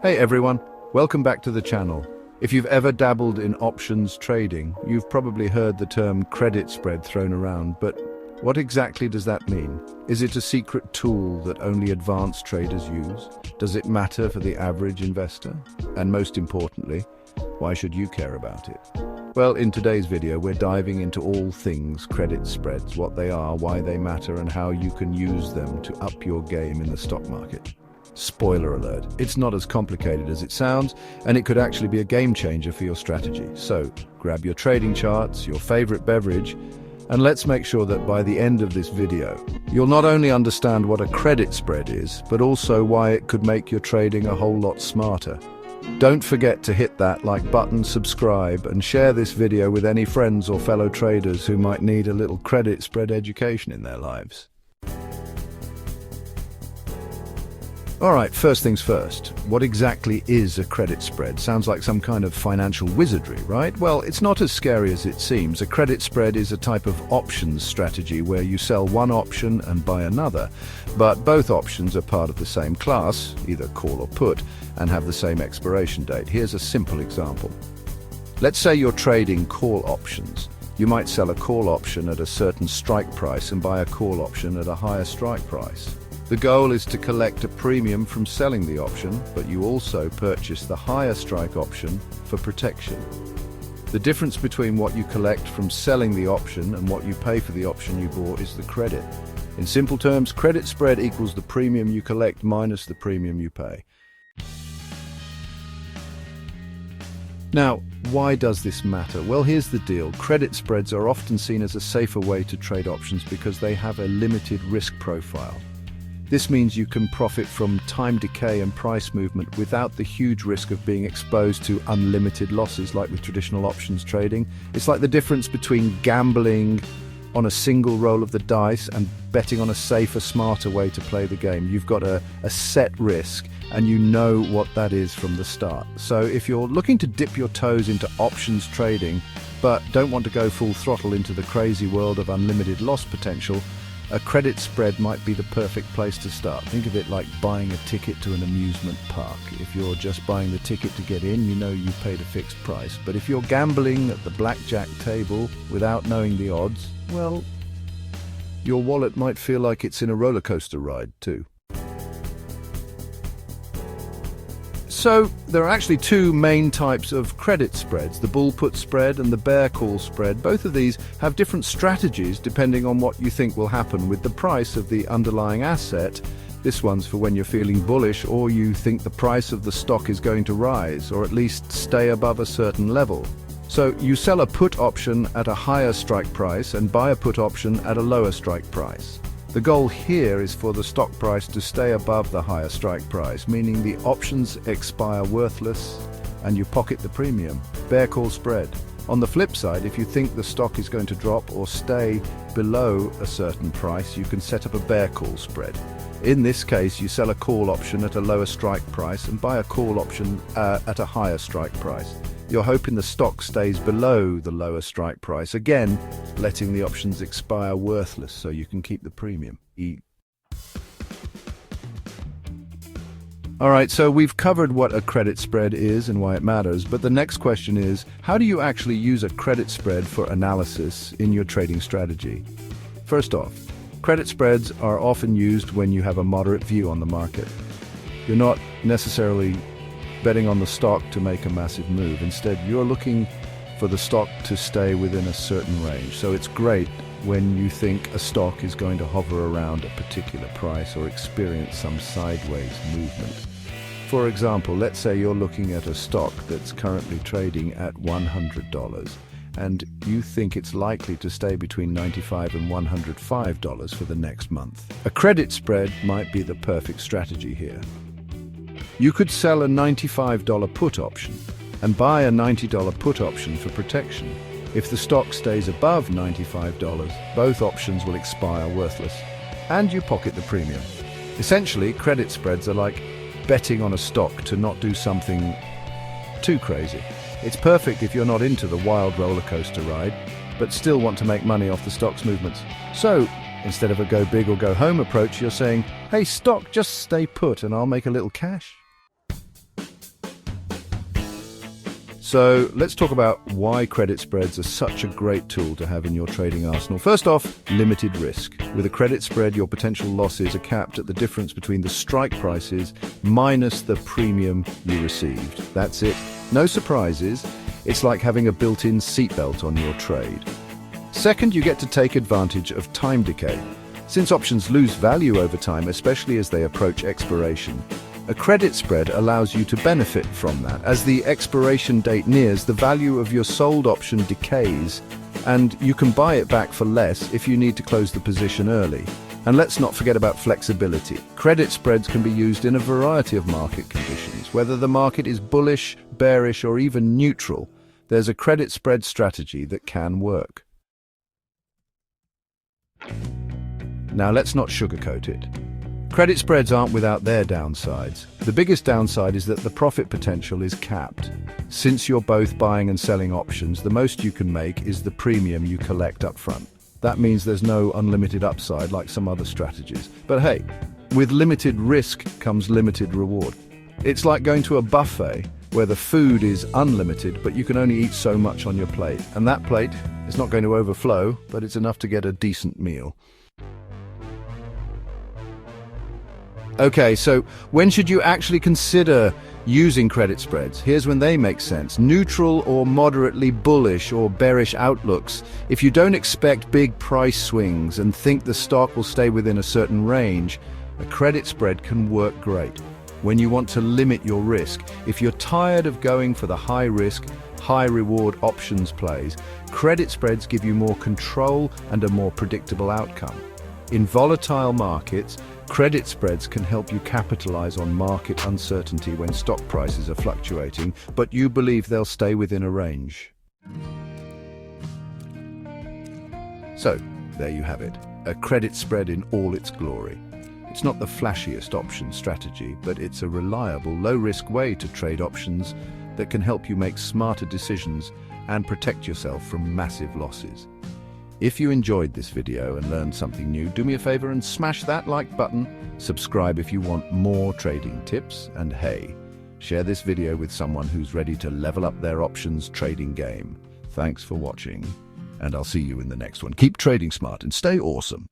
Hey everyone, welcome back to the channel. If you've ever dabbled in options trading, you've probably heard the term credit spread thrown around, but what exactly does that mean? Is it a secret tool that only advanced traders use? Does it matter for the average investor? And most importantly, why should you care about it? Well, in today's video, we're diving into all things credit spreads, what they are, why they matter, and how you can use them to up your game in the stock market. Spoiler alert, it's not as complicated as it sounds, and it could actually be a game changer for your strategy. So, grab your trading charts, your favorite beverage, and let's make sure that by the end of this video, you'll not only understand what a credit spread is, but also why it could make your trading a whole lot smarter. Don't forget to hit that like button, subscribe, and share this video with any friends or fellow traders who might need a little credit spread education in their lives. Alright, first things first. What exactly is a credit spread? Sounds like some kind of financial wizardry, right? Well, it's not as scary as it seems. A credit spread is a type of options strategy where you sell one option and buy another, but both options are part of the same class, either call or put, and have the same expiration date. Here's a simple example. Let's say you're trading call options. You might sell a call option at a certain strike price and buy a call option at a higher strike price. The goal is to collect a premium from selling the option, but you also purchase the higher strike option for protection. The difference between what you collect from selling the option and what you pay for the option you bought is the credit. In simple terms, credit spread equals the premium you collect minus the premium you pay. Now, why does this matter? Well, here's the deal. Credit spreads are often seen as a safer way to trade options because they have a limited risk profile. This means you can profit from time decay and price movement without the huge risk of being exposed to unlimited losses like with traditional options trading. It's like the difference between gambling on a single roll of the dice and betting on a safer, smarter way to play the game. You've got a set risk and you know what that is from the start. So if you're looking to dip your toes into options trading but don't want to go full throttle into the crazy world of unlimited loss potential, a credit spread might be the perfect place to start. Think of it like buying a ticket to an amusement park. If you're just buying the ticket to get in, you know you paid a fixed price. But if you're gambling at the blackjack table without knowing the odds, well, your wallet might feel like it's in a roller coaster ride too. So, there are actually two main types of credit spreads, the bull put spread and the bear call spread. Both of these have different strategies depending on what you think will happen with the price of the underlying asset. This one's for when you're feeling bullish or you think the price of the stock is going to rise or at least stay above a certain level. So you sell a put option at a higher strike price and buy a put option at a lower strike price. The goal here is for the stock price to stay above the higher strike price, meaning the options expire worthless and you pocket the premium. Bear call spread. On the flip side, if you think the stock is going to drop or stay below a certain price, you can set up a bear call spread. In this case, you sell a call option at a lower strike price and buy a call option at a higher strike price. You're hoping the stock stays below the lower strike price, again, letting the options expire worthless so you can keep the premium. Alright, so we've covered what a credit spread is and why it matters, but the next question is, how do you actually use a credit spread for analysis in your trading strategy? First off, credit spreads are often used when you have a moderate view on the market. You're not necessarily betting on the stock to make a massive move. Instead, you're looking for the stock to stay within a certain range. So it's great when you think a stock is going to hover around a particular price or experience some sideways movement. For example, let's say you're looking at a stock that's currently trading at $100 and you think it's likely to stay between $95 and $105 for the next month. A credit spread might be the perfect strategy here. You could sell a $95 put option and buy a $90 put option for protection. If the stock stays above $95, both options will expire worthless, and you pocket the premium. Essentially, credit spreads are like betting on a stock to not do something too crazy. It's perfect if you're not into the wild roller coaster ride, but still want to make money off the stock's movements. So, instead of a go big or go home approach, you're saying, hey stock, just stay put and I'll make a little cash. So let's talk about why credit spreads are such a great tool to have in your trading arsenal. First off, limited risk. With a credit spread, your potential losses are capped at the difference between the strike prices minus the premium you received. That's it. No surprises. It's like having a built-in seatbelt on your trade. Second, you get to take advantage of time decay. Since options lose value over time, especially as they approach expiration, a credit spread allows you to benefit from that. As the expiration date nears, the value of your sold option decays, and you can buy it back for less if you need to close the position early. And let's not forget about flexibility. Credit spreads can be used in a variety of market conditions. Whether the market is bullish, bearish, or even neutral, there's a credit spread strategy that can work. Now let's not sugarcoat it. Credit spreads aren't without their downsides. The biggest downside is that the profit potential is capped. Since you're both buying and selling options, the most you can make is the premium you collect up front. That means there's no unlimited upside like some other strategies. But hey, with limited risk comes limited reward. It's like going to a buffet where the food is unlimited, but you can only eat so much on your plate. And that plate is not going to overflow, but it's enough to get a decent meal. Okay, so when should you actually consider using credit spreads? Here's when they make sense. Neutral or moderately bullish or bearish outlooks. If you don't expect big price swings and think the stock will stay within a certain range, a credit spread can work great. When you want to limit your risk, if you're tired of going for the high-risk, high-reward options plays, credit spreads give you more control and a more predictable outcome. In volatile markets, credit spreads can help you capitalize on market uncertainty when stock prices are fluctuating, but you believe they'll stay within a range. So, there you have it, a credit spread in all its glory. It's not the flashiest option strategy, but it's a reliable, low-risk way to trade options that can help you make smarter decisions and protect yourself from massive losses. If you enjoyed this video and learned something new, do me a favor and smash that like button. Subscribe if you want more trading tips, and hey, share this video with someone who's ready to level up their options trading game. Thanks for watching, and I'll see you in the next one. Keep trading smart and stay awesome.